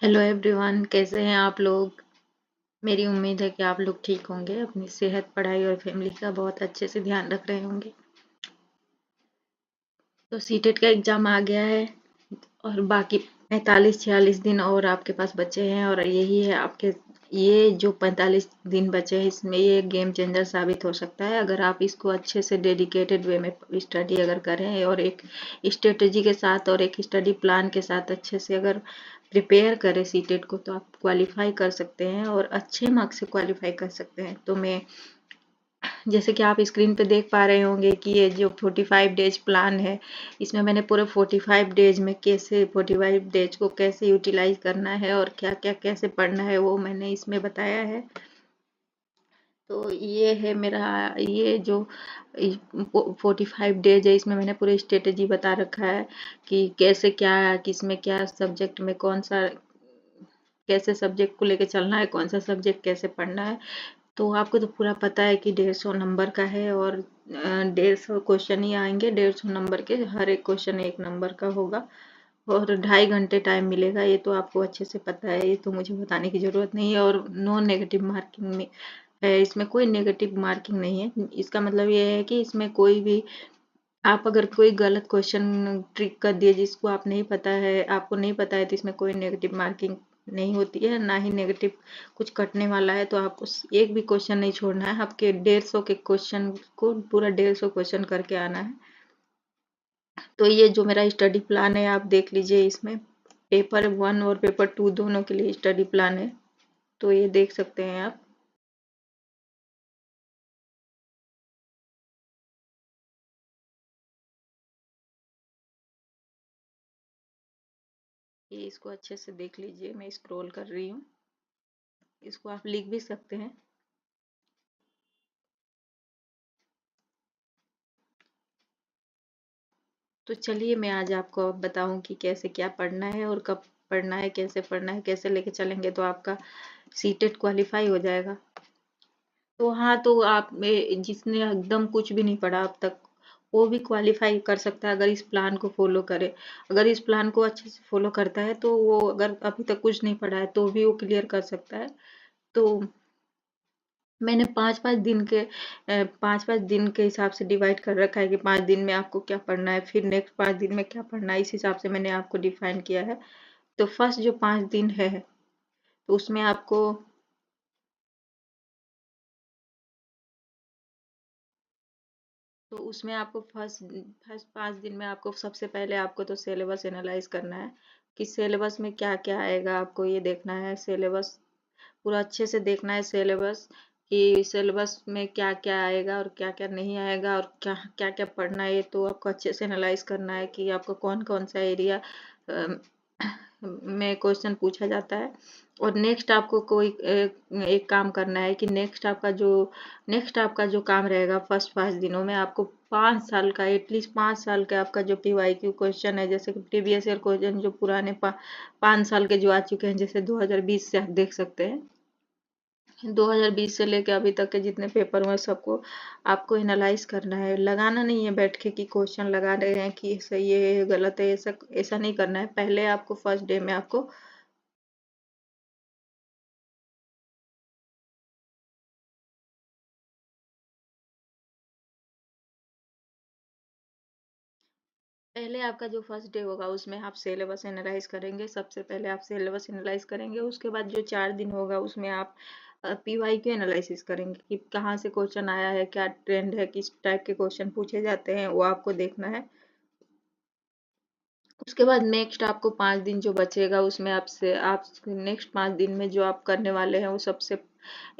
Hello everyone, कैसे हैं आप लोग। मेरी उम्मीद है कि आप लोग ठीक होंगे, अपनी सेहत, पढ़ाई और फैमिली का बहुत अच्छे से ध्यान रख रहे होंगे। तो सीटेट का एग्ज़ाम आ गया है और बाकी 45-46 दिन और आपके पास बचे हैं, और यही है आपके, ये जो 45 दिन बचे हैं इसमें ये गेम चेंजर साबित हो सकता है अगर आप इसको अच्छे से डेडिकेटेड वे में स्टडी अगर करें और एक स्ट्रेटजी के साथ और एक स्टडी प्लान के साथ अच्छे से अगर प्रिपेयर करें सीटेट को, तो आप क्वालिफाई कर सकते हैं और अच्छे मार्क्स से क्वालिफाई कर सकते हैं। तो मैं, जैसे कि आप स्क्रीन पे देख पा रहे होंगे कि ये जो 45 डेज प्लान है, इसमें मैंने पूरे 45 डेज में कैसे 45 डेज को कैसे यूटिलाइज करना है और क्या क्या कैसे पढ़ना है वो मैंने इसमें बताया है। तो ये है मेरा, ये जो 45 डेज है इसमें मैंने पूरी स्ट्रेटेजी बता रखा है कि कैसे क्या, किसमें क्या सब्जेक्ट में कौन सा, कैसे सब्जेक्ट को लेके चलना है, कौन सा सब्जेक्ट कैसे पढ़ना है। तो आपको तो पूरा पता है कि 150 नंबर का है और 150 क्वेश्चन ही आएंगे, 150 नंबर के, हर एक क्वेश्चन 1 नंबर का होगा और 2.5 घंटे टाइम मिलेगा। ये तो आपको अच्छे से पता है, ये तो मुझे बताने की ज़रूरत नहीं है। और नो नेगेटिव मार्किंग में है, इसमें कोई नेगेटिव मार्किंग नहीं है। इसका मतलब ये है कि इसमें कोई भी, आप अगर कोई गलत क्वेश्चन ट्रिक कर दिए जिसको आप नहीं पता है, आपको नहीं पता है, तो इसमें कोई नेगेटिव मार्किंग नहीं होती है, ना ही नेगेटिव कुछ कटने वाला है। तो आपको एक भी क्वेश्चन नहीं छोड़ना है, आपके 150 के क्वेश्चन को पूरा 150 क्वेश्चन करके आना है। तो ये जो मेरा स्टडी प्लान है आप देख लीजिए, इसमें पेपर 1 और पेपर 2 दोनों के लिए स्टडी प्लान है, तो ये देख सकते हैं आप। ये इसको अच्छे से देख लीजिए, मैं स्क्रॉल कर रही हूँ, इसको आप लिख भी सकते हैं। तो चलिए मैं आज आपको अब बताऊं कि कैसे क्या पढ़ना है और कब पढ़ना है, कैसे पढ़ना है, कैसे लेके चलेंगे तो आपका सीटेट क्वालिफाई हो जाएगा। तो हाँ, तो आप में जिसने एकदम कुछ भी नहीं पढ़ा अब तक, वो भी क्वालिफाई कर सकता है अगर इस प्लान को फॉलो करे। अगर इस प्लान को अच्छे से फॉलो करता है तो वो, अगर अभी तक कुछ नहीं पढ़ा है तो भी वो क्लियर कर सकता है। तो मैंने 5-5 दिन के 5-5 दिन के हिसाब से डिवाइड कर रखा है कि 5 दिन में आपको क्या पढ़ना है, फिर नेक्स्ट 5 दिन में क्या पढ़ना है, इस हिसाब से मैंने आपको डिफाइन किया है। तो फर्स्ट जो 5 दिन है, तो उसमें आपको, तो उसमें आपको फर्स्ट फर्स्ट 5 दिन में आपको सबसे पहले आपको तो सिलेबस एनालाइज करना है कि सिलेबस में क्या क्या आएगा। आपको ये देखना है सिलेबस, पूरा अच्छे से देखना है सिलेबस, कि सिलेबस में क्या क्या आएगा और क्या क्या नहीं आएगा और क्या क्या क्या पढ़ना है। ये तो आपको अच्छे से एनालाइज करना है कि आपको कौन कौन सा एरिया में क्वेश्चन पूछा जाता है। और नेक्स्ट आपको कोई एक काम करना है कि नेक्स्ट आपका जो काम रहेगा फर्स्ट 5 दिनों में, आपको 5 साल का, एटलीस्ट 5 साल का आपका जो PYQ क्वेश्चन है, जैसे कि प्रीवियस ईयर क्वेश्चन जो पुराने 5 साल के जो आ चुके हैं, जैसे 2020 से आप देख सकते हैं, 2020 से लेके अभी तक के जितने पेपर हुए सबको आपको एनालाइज करना है। लगाना नहीं है बैठ के कि क्वेश्चन लगा रहे हैं कि सही है गलत है, ऐसा ऐसा नहीं करना है। पहले आपको फर्स्ट डे में आपको, पहले आपका जो फर्स्ट डे होगा उसमें आप सिलेबस एनालाइज करेंगे। सबसे पहले आप सिलेबस एनालाइज करेंगे, उसके बाद जो 4 दिन होगा उसमें आप PYQ एनालिसिस करेंगे कि कहाँ से क्वेश्चन आया है, क्या ट्रेंड है, किस टाइप के क्वेश्चन पूछे जाते हैं, वो आपको देखना है। उसके बाद नेक्स्ट आपको 5 दिन जो बचेगा उसमें आपसे आप नेक्स्ट 5 दिन में जो आप करने वाले हैं वो सबसे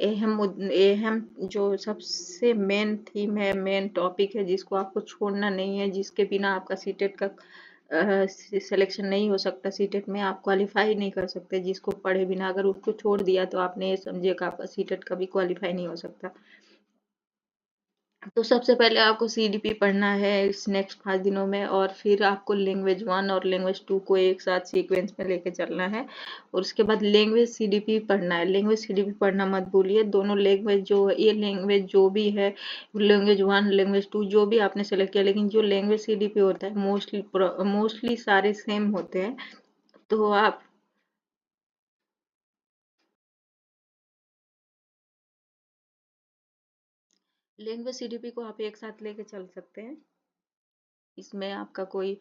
अहम जो सबसे मेन थीम है, मेन टॉपिक है, जिसको आपको छोड़ना नहीं है, जिसके बिना आपका सीटेट का सिलेक्शन नहीं हो सकता, सीटेट में आप क्वालिफाई नहीं कर सकते। जिसको पढ़े बिना अगर उसको छोड़ दिया तो आपने ये समझिए कि आपका सीटेट कभी क्वालिफाई नहीं हो सकता। तो सबसे पहले आपको CDP पढ़ना है इस नेक्स्ट 5 दिनों में, और फिर आपको लैंग्वेज 1 और लैंग्वेज 2 को एक साथ सीक्वेंस में लेके चलना है। और उसके बाद लैंग्वेज CDP पढ़ना है। लैंग्वेज CDP पढ़ना मत भूलिए। दोनों लैंग्वेज जो ये लैंग्वेज जो भी है, लैंग्वेज 1 लैंग्वेज 2 जो भी आपने सेलेक्ट किया, लेकिन जो लैंग्वेज CDP होता है मोस्टली मोस्टली सारे सेम होते हैं। तो आप लैंग्वेज सीडीपी को आप एक साथ लेके चल सकते हैं। इसमें आपका कोई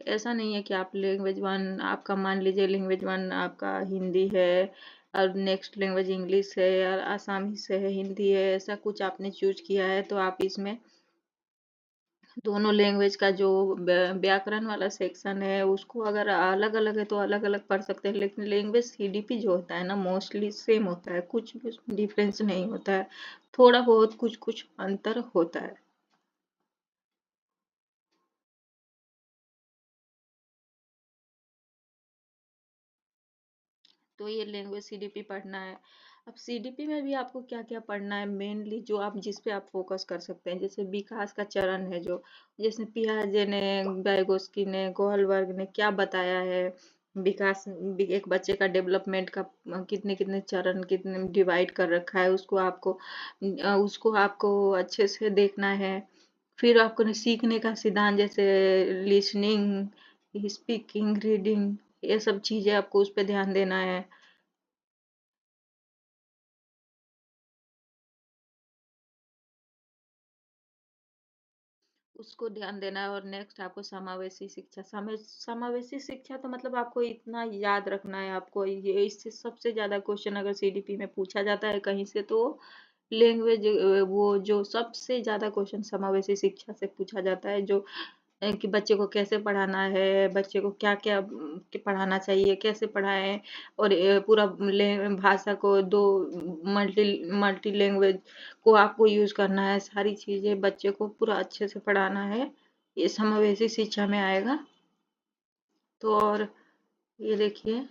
ऐसा नहीं है कि आप लैंग्वेज वन, आपका मान लीजिए लैंग्वेज वन आपका हिंदी है और नेक्स्ट लैंग्वेज इंग्लिश है या आसामीस है, हिंदी है, ऐसा कुछ आपने चूज किया है तो आप इसमें दोनों लैंग्वेज का जो व्याकरण वाला सेक्शन है उसको अगर अलग अलग है तो अलग अलग पढ़ सकते हैं, लेकिन लैंग्वेज सीडीपी जो होता है ना मोस्टली सेम होता है, कुछ भी उसमें डिफरेंस नहीं होता है, थोड़ा बहुत कुछ कुछ अंतर होता है। तो ये लैंग्वेज सीडीपी पढ़ना है। अब सीडीपी में भी आपको क्या क्या पढ़ना है, मेनली जो आप जिस पे आप फोकस कर सकते हैं, जैसे विकास का चरण है जो, जैसे पियाजे ने, वाइगोस्की ने, गोलबर्ग ने क्या बताया है विकास, एक बच्चे का डेवलपमेंट का कितने कितने चरण कितने डिवाइड कर रखा है, उसको आपको अच्छे से देखना है। फिर आपको सीखने का सिद्धांत, जैसे लिसनिंग, स्पीकिंग, रीडिंग, ये सब चीजें आपको उस पर ध्यान देना है। उसको ध्यान देना है। और नेक्स्ट आपको समावेशी शिक्षा, समावेशी शिक्षा तो मतलब आपको इतना याद रखना है, आपको ये इससे सबसे ज्यादा क्वेश्चन अगर सीडीपी में पूछा जाता है कहीं से तो लैंग्वेज, वो जो सबसे ज्यादा क्वेश्चन समावेशी शिक्षा से पूछा जाता है, जो कि बच्चे को कैसे पढ़ाना है, बच्चे को क्या क्या पढ़ाना चाहिए, कैसे पढ़ाएं, और पूरा भाषा को दो मल्टी मल्टी लैंग्वेज को आपको यूज करना है, सारी चीजें बच्चे को पूरा अच्छे से पढ़ाना है, ये समावेशी शिक्षा में आएगा। तो और ये देखिए,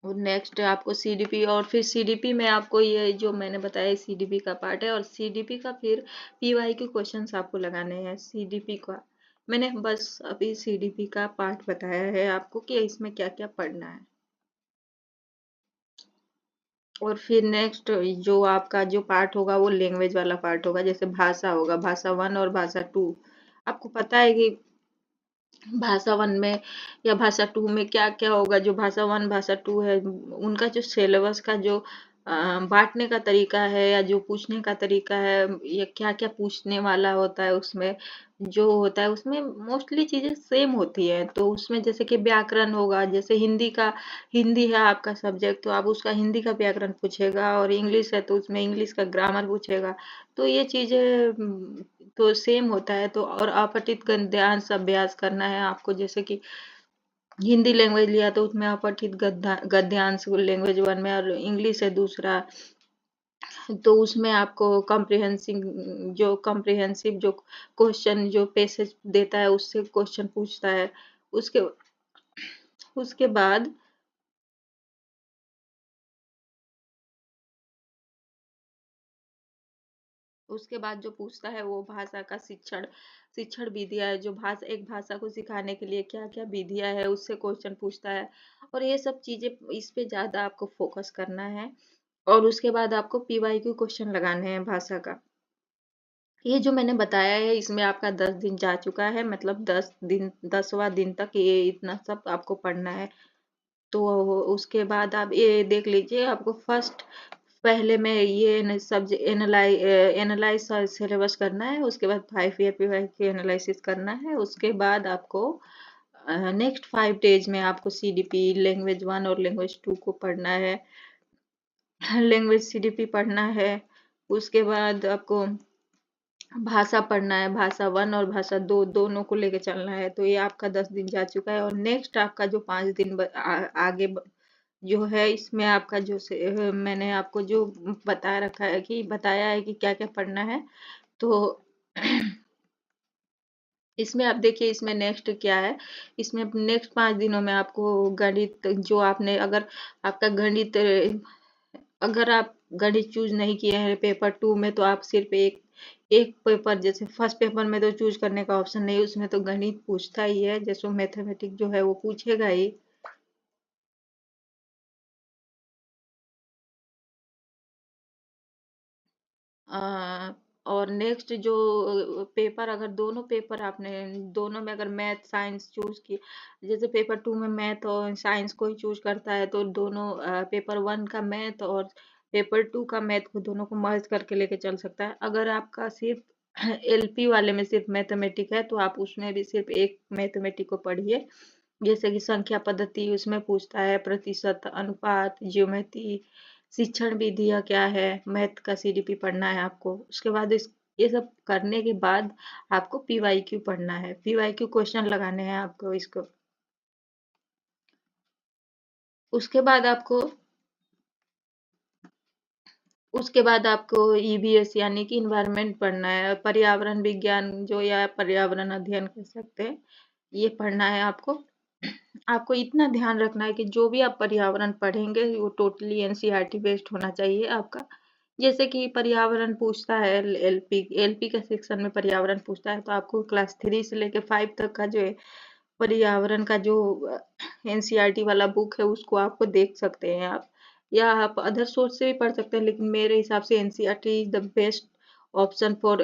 और नेक्स्ट आपको सीडीपी, और फिर सीडीपी में आपको ये जो मैंने बताया सीडीपी का पार्ट है, और सीडीपी का फिर पीवाई के क्वेश्चंस आपको लगाने हैं सीडीपी का। मैंने बस अभी सीडीपी का पार्ट बताया है आपको कि इसमें क्या क्या पढ़ना है। और फिर नेक्स्ट जो आपका जो पार्ट होगा वो लैंग्वेज वाला पार्ट होगा, जैसे भाषा होगा, भाषा वन और भाषा टू। आपको पता है कि भाषा वन में या भाषा टू में क्या क्या होगा, जो भाषा वन भाषा टू है उनका जो सिलेबस का जो बांटने का तरीका है या जो पूछने का तरीका है, या क्या क्या पूछने वाला होता है उसमें, जो होता है उसमें मोस्टली चीजें सेम होती है। तो उसमें जैसे कि व्याकरण होगा, जैसे हिंदी है आपका सब्जेक्ट तो आप उसका हिंदी का व्याकरण पूछेगा, और इंग्लिश है तो उसमें इंग्लिश का ग्रामर पूछेगा। तो ये चीजें तो सेम होता है। तो और अपठित गद्यांश अभ्यास करना है आपको, जैसे कि हिंदी लैंग्वेज लिया तो उसमें अपठित गद्यांश लैंग्वेज वन में, और इंग्लिश है दूसरा, तो उसमें आपको कॉम्प्रिहेंसिव जो क्वेश्चन जो पैसेज देता है उससे क्वेश्चन पूछता है। उसके उसके बाद उसके बाद जो पूछता है वो भाषा का शिक्षण शिक्षण विधियां है, जो भाषा एक भाषा को सिखाने के लिए क्या क्या विधियां है उससे क्वेश्चन पूछता है। और ये सब चीजें इस पे ज्यादा आपको फोकस करना है। और उसके बाद आपको पीवाईक्यू क्वेश्चन लगाने हैं भाषा का। ये जो मैंने बताया है इसमें आपका 10 दिन जा चुका है, मतलब 10 दिन 10वां दिन तक ये इतना सब आपको पढ़ना है। तो उसके बाद आप ये देख लीजिए, आपको फर्स्ट पहले में ये सब्जेक्ट एनालाइज सिलेबस करना है, उसके बाद 5 ईयर पीवाई की एनालिसिस करना है, उसके बाद आपको नेक्स्ट 5 डेज में आपको सीडीपी लैंग्वेज वन और लैंग्वेज टू को पढ़ना है, लैंग्वेज सीडीपी पढ़ना है। उसके बाद आपको भाषा पढ़ना है, भाषा वन और भाषा दो दोनों को लेके चलना है। तो ये आपका 10 दिन जा चुका है, और नेक्स्ट आपका जो 5 दिन आगे जो है इसमें आपका मैंने आपको जो बताया है कि क्या क्या पढ़ना है। तो इसमें आप देखिए इसमें नेक्स्ट क्या है, इसमें नेक्स्ट 5 दिनों में आपको गणित, जो आपने अगर आपका गणित अगर आप गणित चूज नहीं किए हैं पेपर टू में तो आप सिर्फ एक एक पेपर, जैसे फर्स्ट पेपर में तो चूज करने का ऑप्शन नहीं, उसमें तो गणित पूछता ही है, जैसे मैथमेटिक्स जो है वो पूछेगा ही। और नेक्स्ट जो पेपर, अगर दोनों पेपर आपने दोनों में अगर मैथ साइंस चूज किया, जैसे पेपर 2 में मैथ और साइंस को ही चूज करता है, तो दोनों पेपर 1 का मैथ और पेपर 2 का मैथ को दोनों को मर्ज करके लेके चल सकता है। अगर आपका सिर्फ एलपी वाले में सिर्फ मैथमेटिक है, तो आप उसमें भी सिर्फ एक मैथमेटिक को पढ़िए। जैसे कि संख्या पद्धति उसमें पूछता है, प्रतिशत, अनुपात, ज्योमेट्री, शिक्षण विधियाँ क्या है, मैथ का सीडीपी पढ़ना है आपको। उसके बाद इस ये सब करने के बाद आपको पीवाईक्यू पढ़ना है, पीवाईक्यू क्वेश्चन लगाने हैं आपको इसको। उसके बाद आपको उसके बाद आपको ईवीएस यानी कि इन्वायरमेंट पढ़ना है, पर्यावरण विज्ञान जो, या पर्यावरण अध्ययन कह सकते हैं, ये पढ़ना है आपको। आपको इतना ध्यान रखना है कि जो भी आप पर्यावरण पढ़ेंगे वो टोटली एनसीईआरटी बेस्ड होना चाहिए आपका। जैसे कि पर्यावरण पूछता है, एलपी एलपी के सेक्शन में पर्यावरण पूछता है, तो आपको क्लास 3 से लेके 5 तक का जो है पर्यावरण का जो एनसीईआरटी वाला बुक है उसको आपको देख सकते हैं आप, या आप अदर सोर्स से भी पढ़ सकते हैं, लेकिन मेरे हिसाब से NCERT is the best option for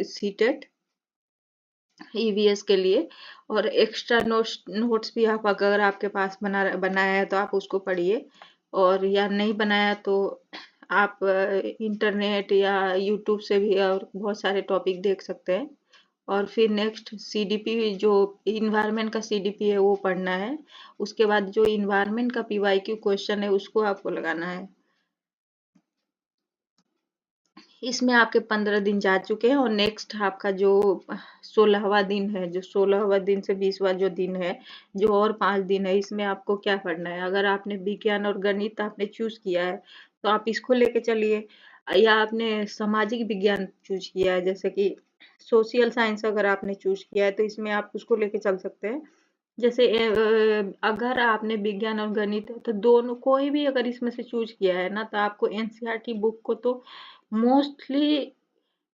CTET EVS के लिए। और एक्स्ट्रा नोट्स नोट्स भी आप, अगर आपके पास बनाया है तो आप उसको पढ़िए, और या नहीं बनाया तो आप इंटरनेट या यूट्यूब से भी और बहुत सारे टॉपिक देख सकते हैं। और फिर नेक्स्ट सीडीपी, जो इन्वायरमेंट का सीडीपी है वो पढ़ना है। उसके बाद जो इन्वायरमेंट का पीवाईक्यू क्वेश्चन है उसको आपको लगाना है। इसमें आपके 15 दिन जा चुके हैं, और नेक्स्ट आपका जो 16वां दिन है, जो 16वां दिन से 20वां जो दिन है, जो और 5 दिन है, इसमें आपको क्या पढ़ना है। अगर आपने विज्ञान और गणित आपने चूज किया है तो आप इसको लेके चलिए, या आपने सामाजिक विज्ञान चूज किया है, जैसे कि सोशल साइंस अगर आपने चूज किया है तो इसमें आप उसको लेके चल सकते हैं। जैसे अगर आपने विज्ञान और गणित है, तो दोनों कोई भी अगर इसमें से चूज किया है ना, तो आपको एनसीईआरटी बुक को तो मोस्टली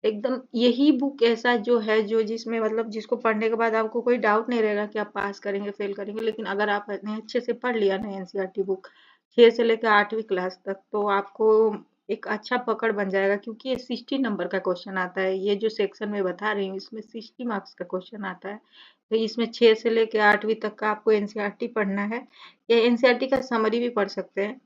एकदम यही बुक ऐसा जो है जो जिसमें मतलब जिसको पढ़ने के बाद आपको कोई डाउट नहीं रहेगा कि आप पास करेंगे फेल करेंगे। लेकिन अगर आपने अच्छे से पढ़ लिया ना एनसीईआरटी बुक 6 से लेकर 8वीं क्लास तक, तो आपको एक अच्छा पकड़ बन जाएगा, क्योंकि ये 60 नंबर का क्वेश्चन आता है। ये जो सेक्शन में बता रही हूँ इसमें 60 मार्क्स का क्वेश्चन आता है। तो इसमें 6 से लेकर 8वीं तक का आपको एनसीईआरटी पढ़ना है, या एनसीईआरटी का समरी भी पढ़ सकते हैं।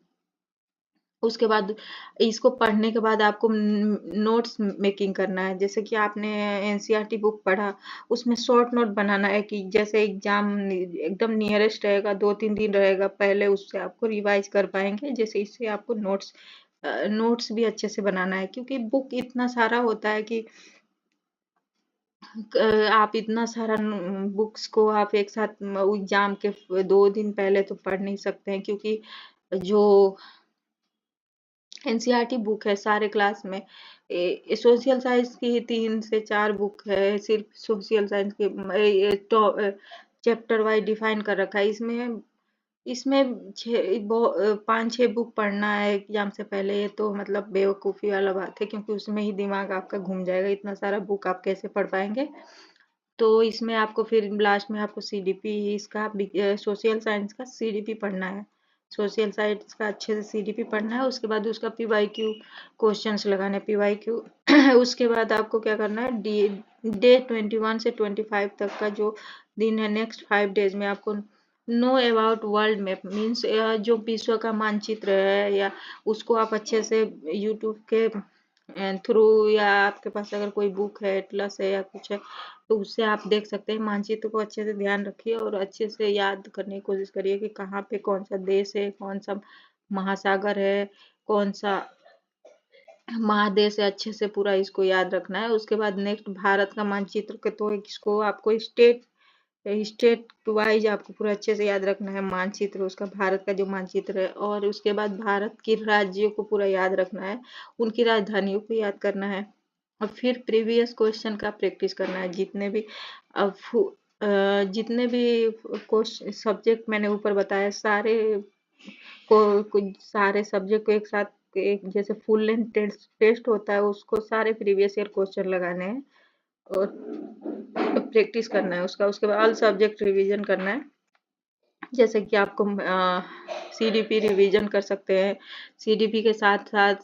उसके बाद इसको पढ़ने के बाद आपको नोट्स मेकिंग करना है। जैसे कि आपने एनसीईआरटी बुक पढ़ा, उसमें शॉर्ट नोट बनाना है, कि जैसे एग्जाम एकदम नियरेस्ट रहेगा, 2-3 दिन रहेगा पहले, उससे आपको रिवाइज कर पाएंगे। जैसे इससे आपको नोट्स भी अच्छे से बनाना है, क्योंकि बुक इतना सारा होता है कि आप इतना सारा बुक्स को आप एक साथ एग्जाम के 2 दिन पहले तो पढ़ नहीं सकते हैं, क्योंकि जो एनसीईआरटी बुक है सारे क्लास में, सोशल साइंस की 3 से 4 बुक है, सिर्फ सोशल साइंस के चैप्टर वाइज डिफाइन कर रखा है। इसमें इसमें 5-6 बुक पढ़ना है एग्जाम से पहले, ये तो मतलब बेवकूफ़ी वाला बात है, क्योंकि उसमें ही दिमाग आपका घूम जाएगा। इतना सारा बुक आप कैसे पढ़ पाएंगे। तो इसमें आपको फिर लास्ट में आपको सीडीपी इसका सोशल साइंस का सीडीपी पढ़ना है। सोशल साइंस का अच्छे से सीडीपी पढ़ना है। उसके बाद उसका पीवाईक्यू क्वेश्चंस लगाने, पीवाईक्यू उसके बाद आपको क्या करना है, डे 21 से 25 तक का जो दिन है, नेक्स्ट 5 डेज में आपको know about world map means जो विश्व का मानचित्र है, या उसको आप अच्छे से यूट्यूब के थ्रू, या आपके पास अगर कोई बुक है, एटलस है या कुछ है, तो उससे आप देख सकते हैं। मानचित्र को अच्छे से ध्यान रखिए और अच्छे से याद करने की कोशिश करिए कि कहाँ पे कौन सा देश है, कौन सा महासागर है, कौन सा महादेश है, अच्छे से पूरा इसको याद रखना है। उसके बाद नेक्स्ट भारत का मानचित्र के, तो इसको आपको स्टेट स्टेट वाइज आपको पूरा अच्छे से याद रखना है मानचित्र, उसका भारत का जो मानचित्र है। और उसके बाद भारत के राज्यों को पूरा याद रखना है, उनकी राजधानियों को याद करना है, और फिर प्रीवियस क्वेश्चन का प्रैक्टिस करना है। अब जितने भी क्वेश्चन सब्जेक्ट मैंने ऊपर बताया, सारे कुछ सारे सब्जेक्ट को एक साथ एक जैसे फुल लेंथ टेस्ट होता है, उसको सारे प्रीवियस ईयर क्वेश्चन लगाने हैं और प्रैक्टिस करना है उसका। उसके बाद ऑल सब्जेक्ट रिवीजन करना है। जैसे कि आपको सीडीपी रिवीजन कर सकते हैं, सीडीपी के साथ साथ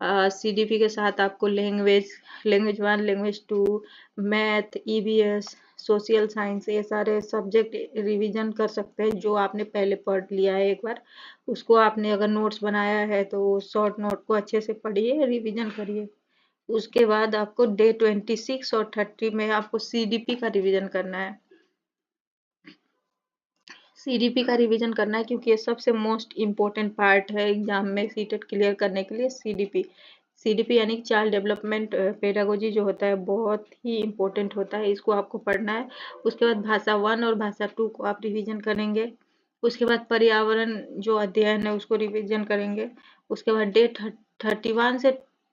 सीडीपी के साथ आपको language 1, language 2, math, EVS, social science, ये सारे सब्जेक्ट रिवीजन कर सकते हैं जो आपने पहले पढ़ लिया है एक बार। उसको आपने अगर नोट्स बनाया है तो शॉर्ट नोट को अच्छे से पढ़िए, रिवीजन करिए। उसके बाद आपको डे 26 और 30 में आपको सीडीपी का रिवीजन करना है। सीडीपी का रिवीजन करना है क्योंकि ये सबसे मोस्ट इम्पोर्टेंट पार्ट है एग्जाम में सीटेट क्लियर करने के लिए। सीडीपी सीडीपी यानी चाइल्ड डेवलपमेंट पेडागोजी जो होता है बहुत ही इम्पोर्टेंट होता है, इसको आपको पढ़ना है। उसके बाद भाषा 1 और भाषा 2 को आप रिवीजन करेंगे। उसके बाद पर्यावरण जो अध्ययन है उसको रिवीजन करेंगे। उसके बाद डे 31 से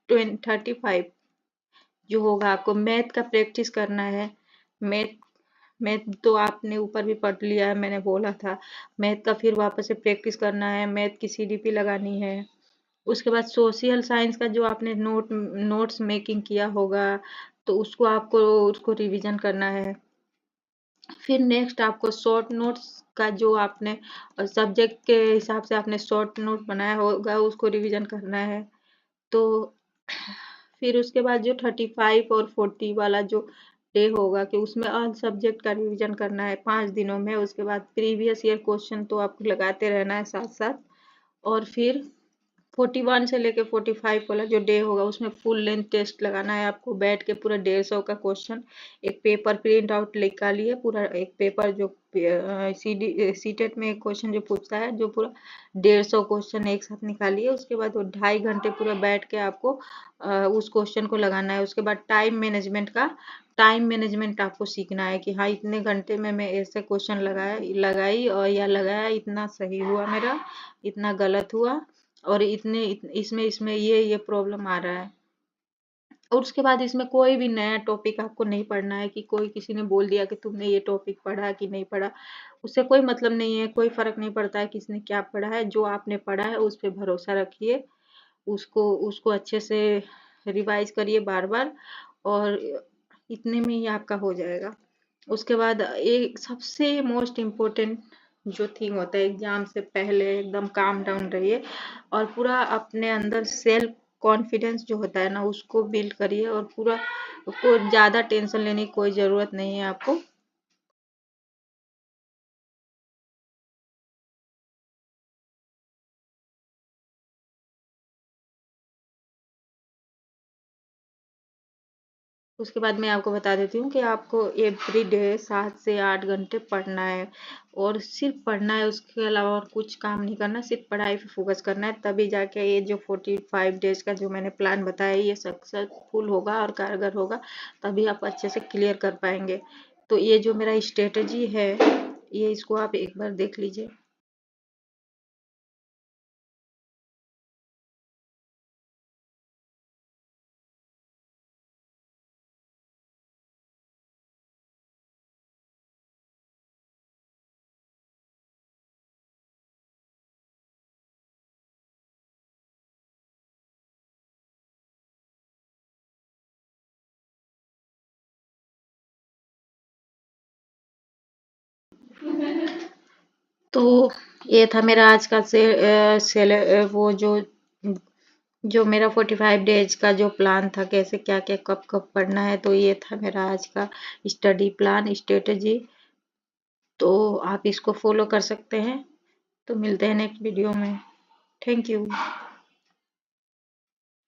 35 जो होगा आपको मैथ का प्रैक्टिस करना है। मैथ मैथ तो आपने ऊपर भी पढ़ लिया है, मैंने बोला था। मैथ का फिर वापस से प्रैक्टिस करना है, मैथ की सीडीपी लगानी है। उसके बाद सोशल साइंस का जो आपने नोट्स मेकिंग किया होगा तो उसको रिवीजन करना है। फिर नेक्स्ट आपको शॉर्ट नोट्स का जो आपने सब्जेक्ट के हिसाब से आपने शॉर्ट नोट बनाया होगा उसको रिवीजन करना है। तो फिर उसके बाद जो 35 और 40 वाला जो डे होगा कि उसमें ऑल सब्जेक्ट का रिवीजन करना है 5 दिनों में। उसके बाद प्रीवियस ईयर क्वेश्चन तो आपको लगाते रहना है साथ साथ। और फिर 41 से लेके 45 वाला जो डे होगा उसमें फुल लेंथ टेस्ट लगाना है आपको, बैठ के पूरा 150 का क्वेश्चन। एक पेपर प्रिंट आउट निकालिए, पूरा एक पेपर जो सीटेट में एक क्वेश्चन जो पूछता है जो पूरा 150 क्वेश्चन एक साथ निकालिए। उसके बाद वो 2.5 घंटे पूरा बैठ के आपको उस क्वेश्चन को लगाना है। उसके बाद टाइम मैनेजमेंट आपको सीखना है कि हाँ इतने घंटे में मैं ऐसे क्वेश्चन लगाई और या लगाया, इतना सही हुआ मेरा, इतना गलत हुआ, और इसमें इसमें ये प्रॉब्लम आ रहा है। और उसके बाद इसमें कोई भी नया टॉपिक आपको नहीं पढ़ना है कि कोई किसी ने बोल दिया कि तुमने ये टॉपिक पढ़ा कि नहीं पढ़ा, उससे कोई मतलब नहीं है, कोई फर्क नहीं पड़ता है किसने क्या पढ़ा है। जो आपने पढ़ा है उस पर भरोसा रखिए, उसको उसको अच्छे से रिवाइज करिए बार बार, और इतने में ही आपका हो जाएगा। उसके बाद एक सबसे मोस्ट इम्पोर्टेंट जो थिंग होता है एग्जाम से पहले, एकदम काम डाउन रहिए और पूरा अपने अंदर सेल्फ कॉन्फिडेंस जो होता है ना उसको बिल्ड करिए, और पूरा को ज़्यादा टेंशन लेने की कोई ज़रूरत नहीं है आपको। उसके बाद मैं आपको बता देती हूँ कि आपको एवरी डे 7 से 8 घंटे पढ़ना है, और सिर्फ पढ़ना है, उसके अलावा और कुछ काम नहीं करना, सिर्फ पढ़ाई पे फोकस करना है। तभी जाके ये जो 45 डेज का जो मैंने प्लान बताया ये सक्सेसफुल होगा और कारगर होगा, तभी आप अच्छे से क्लियर कर पाएंगे। तो ये जो मेरा स्ट्रेटजी है ये इसको आप एक बार देख लीजिए। तो ये था मेरा आज का वो जो मेरा 45 डेज का जो प्लान था, कैसे क्या क्या कब कब पढ़ना है, तो ये था मेरा आज का स्टडी प्लान स्ट्रेटजी। तो आप इसको फॉलो कर सकते हैं। तो मिलते हैं नेक्स्ट वीडियो में। Thank you.